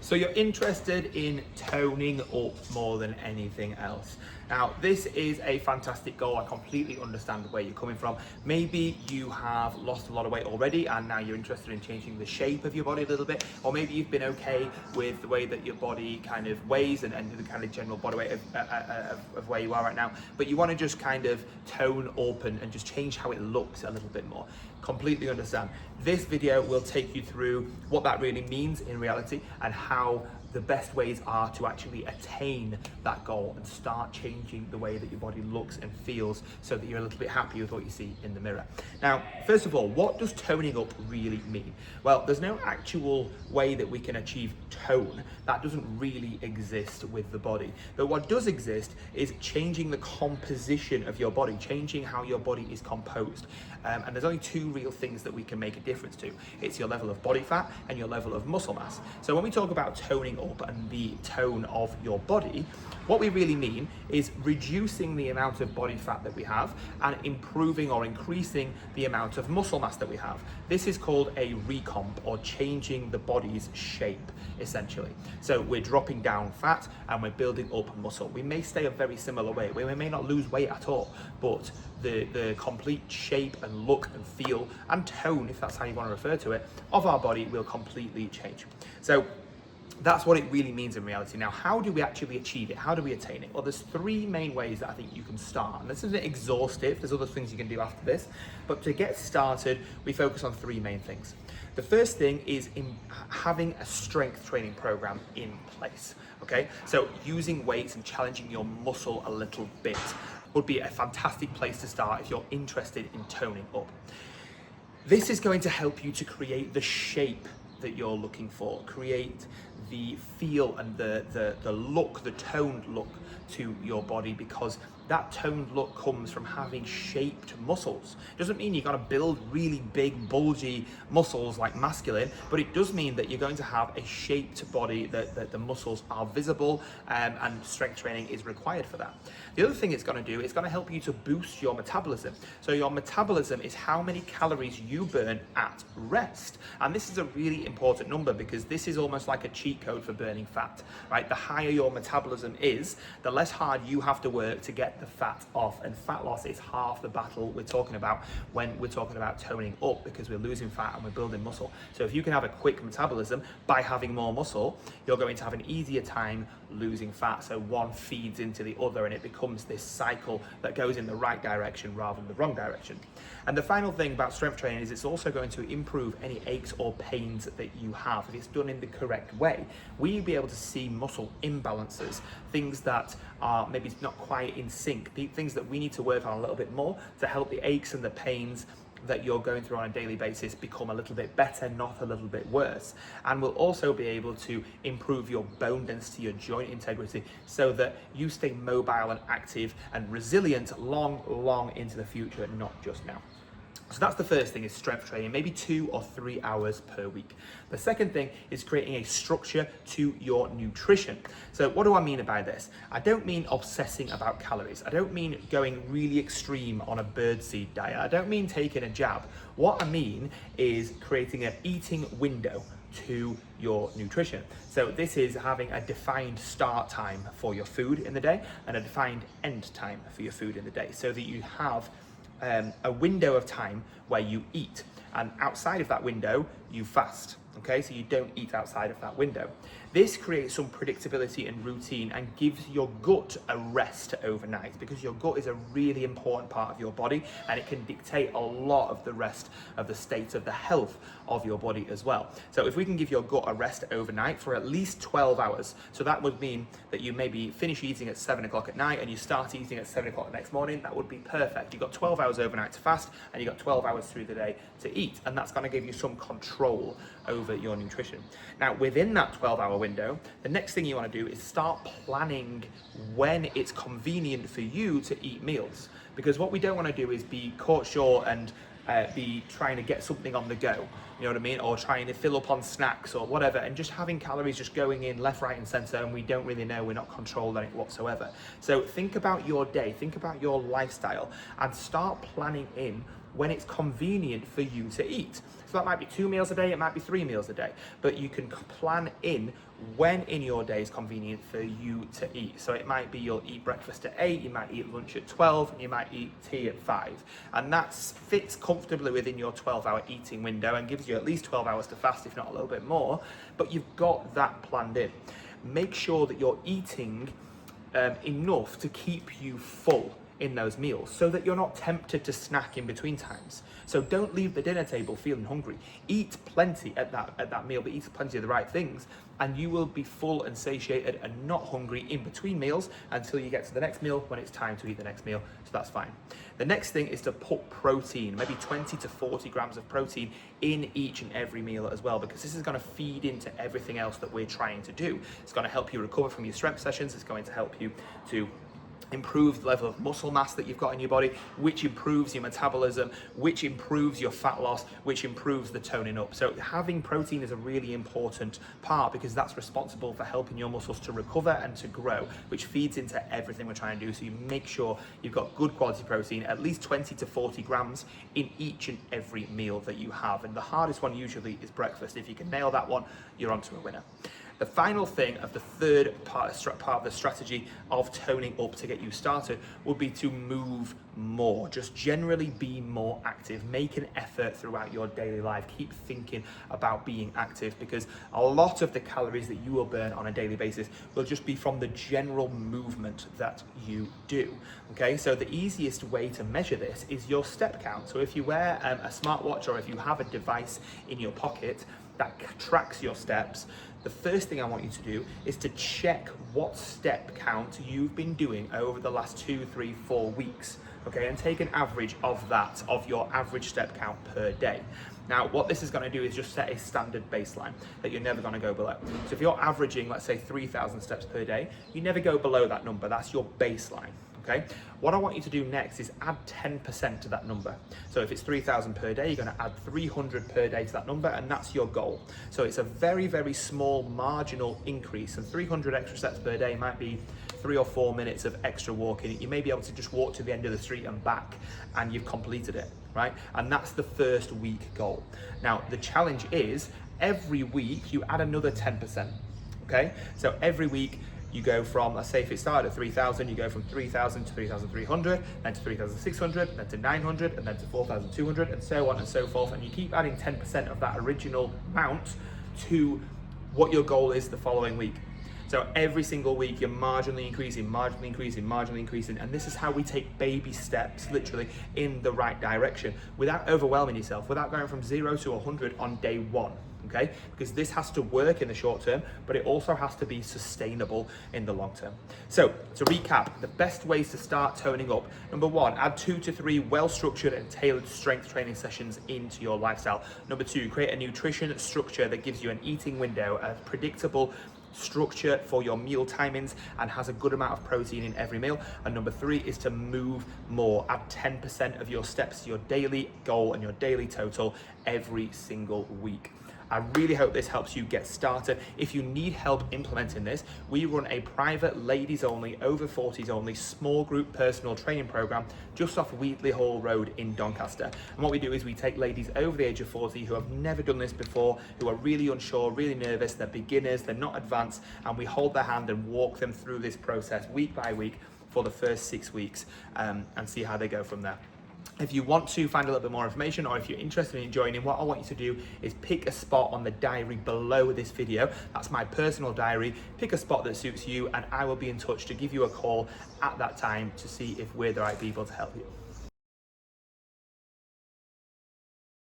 So you're interested in toning up more than anything else. Now, this is a fantastic goal. I completely understand where you're coming from. Maybe you have lost a lot of weight already and now you're interested in changing the shape of your body a little bit, or maybe you've been okay with the way that your body kind of weighs and the kind of general body weight of where you are right now, but you want to just kind of tone up and just change how it looks a little bit more. Completely understand. This video will take you through what that really means in reality and how the best ways are to actually attain that goal and start changing the way that your body looks and feels so that you're a little bit happy with what you see in the mirror. Now, first of all, what does toning up really mean? Well, there's no actual way that we can achieve tone. That doesn't really exist with the body. But what does exist is changing the composition of your body, changing how your body is composed. And there's only two real things that we can make a difference to. It's your level of body fat and your level of muscle mass. So when we talk about toning up and the tone of your body, what we really mean is reducing the amount of body fat that we have and improving or increasing the amount of muscle mass that we have. This is called a recomp, or changing the body's shape, essentially. So we're dropping down fat and we're building up muscle. We may stay a very similar weight. We may not lose weight at all, but the complete shape and look and feel and tone, if that's how you want to refer to it, of our body will completely change. So that's what it really means in reality. Now, how do we actually achieve it? How do we attain it? Well, there's three main ways that I think you can start. And this isn't exhaustive. There's other things you can do after this. But to get started, we focus on three main things. The first thing is in having a strength training program in place. Okay, so using weights and challenging your muscle a little bit would be a fantastic place to start if you're interested in toning up. This is going to help you to create the shape that you're looking for, create the feel and the look, the toned look to your body, because that toned look comes from having shaped muscles. It doesn't mean you're going to build really big, bulgy muscles like masculine, but it does mean that you're going to have a shaped body, that the muscles are visible, and strength training is required for that. The other thing it's going to do, it's going to help you to boost your metabolism. So your metabolism is how many calories you burn at rest. And this is a really important number because this is almost like a cheat code for burning fat, right? The higher your metabolism is, the less hard you have to work to get the fat off, and fat loss is half the battle we're talking about when we're talking about toning up, because we're losing fat and we're building muscle. So if you can have a quick metabolism by having more muscle, you're going to have an easier time losing fat. So one feeds into the other and it becomes this cycle that goes in the right direction rather than the wrong direction. And the final thing about strength training is it's also going to improve any aches or pains that you have. If it's done in the correct way, we'll be able to see muscle imbalances, things that are maybe not quite in sync, the things that we need to work on a little bit more to help the aches and the pains that you're going through on a daily basis become a little bit better, not a little bit worse. And we'll also be able to improve your bone density, your joint integrity, so that you stay mobile and active and resilient long into the future, not just now. So that's the first thing, is strength training, maybe 2 or 3 hours per week. The second thing is creating a structure to your nutrition. So what do I mean by this? I don't mean obsessing about calories. I don't mean going really extreme on a birdseed diet. I don't mean taking a jab. What I mean is creating an eating window to your nutrition. So this is having a defined start time for your food in the day and a defined end time for your food in the day, so that you have a window of time where you eat, and outside of that window you fast. Okay, so you don't eat outside of that window. This creates some predictability and routine and gives your gut a rest overnight, because your gut is a really important part of your body and it can dictate a lot of the rest of the state of the health of your body as well. So if we can give your gut a rest overnight for at least 12 hours, so that would mean that you maybe finish eating at 7 o'clock at night and you start eating at 7 o'clock the next morning, that would be perfect. You've got 12 hours overnight to fast and you've got 12 hours through the day to eat, and that's going to give you some control over your nutrition. Now, within that 12-hour window, the next thing you want to do is start planning when it's convenient for you to eat meals, because what we don't want to do is be caught short and be trying to get something on the go, you know what I mean, or trying to fill up on snacks or whatever, and just having calories just going in left, right and center, and we don't really know, we're not controlled on it whatsoever. So think about your day, think about your lifestyle, and start planning in when it's convenient for you to eat. So that might be 2 meals a day, it might be 3 meals a day, but you can plan in when in your day is convenient for you to eat. So it might be you'll eat breakfast at 8, you might eat lunch at 12, and you might eat tea at 5. And that fits comfortably within your 12-hour eating window and gives you at least 12 hours to fast, if not a little bit more, but you've got that planned in. Make sure that you're eating enough to keep you full in those meals so that you're not tempted to snack in between times. So don't leave the dinner table feeling hungry. Eat plenty at that meal, but eat plenty of the right things, and you will be full and satiated and not hungry in between meals until you get to the next meal when it's time to eat the next meal. So that's fine. The next thing is to put protein, maybe 20 to 40 grams of protein in each and every meal as well, because this is going to feed into everything else that we're trying to do. It's going to help you recover from your strength sessions. It's going to help you to improve the level of muscle mass that you've got in your body, which improves your metabolism, which improves your fat loss, which improves the toning up. So having protein is a really important part because that's responsible for helping your muscles to recover and to grow, which feeds into everything we're trying to do. So you make sure you've got good quality protein, at least 20 to 40 grams in each and every meal that you have. And the hardest one usually is breakfast. If you can nail that one, you're onto a winner. The final thing of the third part of the strategy of toning up to get you started would be to move more. Just generally be more active. Make an effort throughout your daily life. Keep thinking about being active, because a lot of the calories that you will burn on a daily basis will just be from the general movement that you do. Okay, so the easiest way to measure this is your step count. So if you wear a smartwatch or if you have a device in your pocket that tracks your steps, the first thing I want you to do is to check what step count you've been doing over the last 2, 3, 4 weeks, okay, and take an average of that, of your average step count per day. Now, what this is going to do is just set a standard baseline that you're never going to go below. So if you're averaging, let's say 3,000 steps per day, you never go below that number. That's your baseline. Okay, what I want you to do next is add 10% to that number. So if it's 3,000 per day, you're going to add 300 per day to that number, and that's your goal. So it's a very, very small marginal increase, and 300 extra steps per day might be 3 or 4 minutes of extra walking. You may be able to just walk to the end of the street and back, and you've completed it, right? And that's the first week goal. Now, the challenge is every week you add another 10%, okay? So every week, you go from, let's say if it started at 3,000, you go from 3,000 to 3,300, then to 3,600, then to 900, and then to 4,200, and so on and so forth. And you keep adding 10% of that original amount to what your goal is the following week. So every single week you're marginally increasing, marginally increasing, marginally increasing. And this is how we take baby steps, literally, in the right direction without overwhelming yourself, without going from 0 to 100 on day one. Okay, because this has to work in the short term, but it also has to be sustainable in the long term. So to recap, the best ways to start toning up: number 1, add 2 to 3 well-structured and tailored strength training sessions into your lifestyle. Number 2, create a nutrition structure that gives you an eating window, a predictable structure for your meal timings and has a good amount of protein in every meal. And number 3 is to move more. Add 10% of your steps to your daily goal and your daily total every single week. I really hope this helps you get started. If you need help implementing this, we run a private ladies only, over 40s only, small group personal training program just off Wheatley Hall Road in Doncaster. And what we do is we take ladies over the age of 40 who have never done this before, who are really unsure, really nervous, they're beginners, they're not advanced, and we hold their hand and walk them through this process week by week for the first 6 weeks and see how they go from there. If you want to find a little bit more information, or if you're interested in joining, what I want you to do is pick a spot on the diary below this video. That's my personal diary. Pick a spot that suits you, and I will be in touch to give you a call at that time to see if we're the right people to help you.